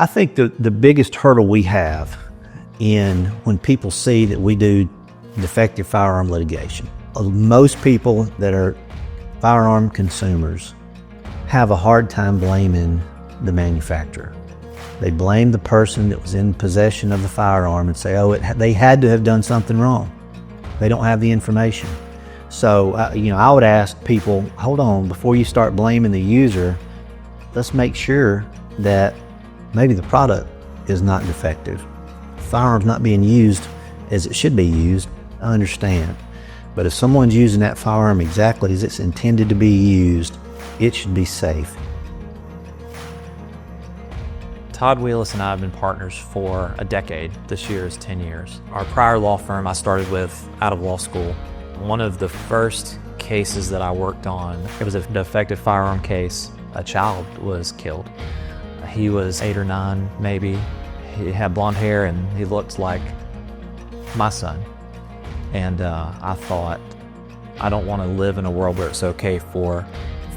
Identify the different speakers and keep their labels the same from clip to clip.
Speaker 1: I think the biggest hurdle we have in when people see that we do defective firearm litigation, most people that are firearm consumers have a hard time blaming the manufacturer. They blame the person that was in possession of the firearm and say, oh, they had to have done something wrong. They don't have the information. So, I would ask people, hold on, before you start blaming the user, let's make sure that maybe the product is not defective. The firearm's not being used as it should be used, I understand. But if someone's using that firearm exactly as it's intended to be used, it should be safe.
Speaker 2: Todd Wheeles and I have been partners for a decade. This year is 10 years. Our prior law firm I started with out of law school. One of the first cases that I worked on, it was a defective firearm case. A child was killed. He was 8 or 9 maybe. He had blonde hair and he looked like my son. And I thought, I don't want to live in a world where it's okay for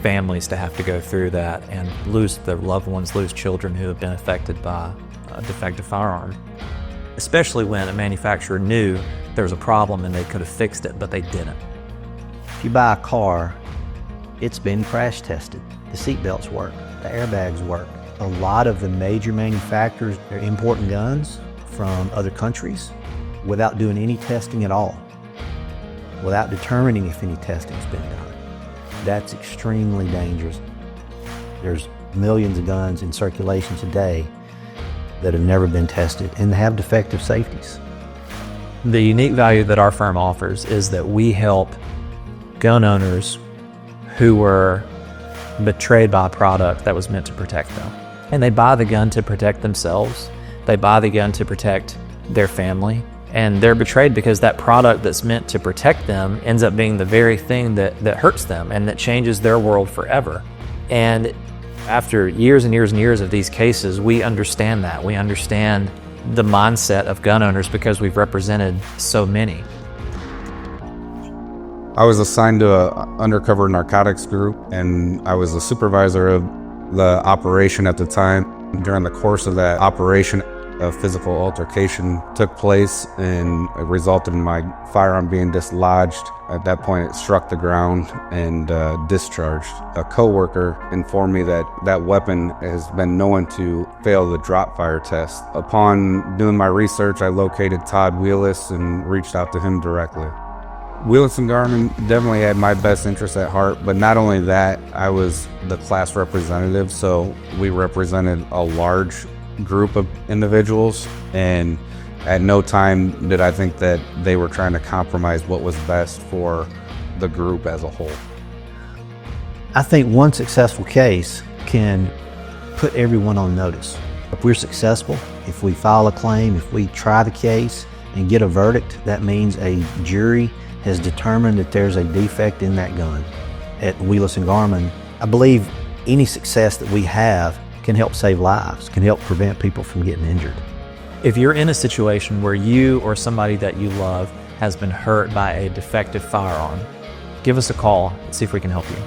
Speaker 2: families to have to go through that and lose their loved ones, lose children who have been affected by a defective firearm. Especially when a manufacturer knew there was a problem and they could have fixed it, but they didn't.
Speaker 1: If you buy a car, it's been crash tested. The seat belts work, the airbags work. A lot of the major manufacturers are importing guns from other countries without doing any testing at all, without determining if any testing's been done. That's extremely dangerous. There's millions of guns in circulation today that have never been tested and have defective safeties.
Speaker 2: The unique value that our firm offers is that we help gun owners who were betrayed by a product that was meant to protect them. And they buy the gun to protect themselves. They buy the gun to protect their family. And they're betrayed because that product that's meant to protect them ends up being the very thing that hurts them and that changes their world forever. And after years and years and years of these cases, we understand that. We understand the mindset of gun owners because we've represented so many.
Speaker 3: I was assigned to an undercover narcotics group, and I was the supervisor of the operation at the time. During the course of that operation, a physical altercation took place and it resulted in my firearm being dislodged. At that point, it struck the ground and discharged. A coworker informed me that that weapon has been known to fail the drop fire test. Upon doing my research, I located Todd Wheeles and reached out to him directly. Wheeles Garmon definitely had my best interest at heart, but not only that, I was the class representative, so we represented a large group of individuals, and at no time did I think that they were trying to compromise what was best for the group as a whole.
Speaker 1: I think one successful case can put everyone on notice. If we're successful, if we file a claim, if we try the case and get a verdict, that means a jury has determined that there's a defect in that gun. At Wheeles Garmon, I believe any success that we have can help save lives, can help prevent people from getting injured.
Speaker 2: If you're in a situation where you or somebody that you love has been hurt by a defective firearm, give us a call and see if we can help you.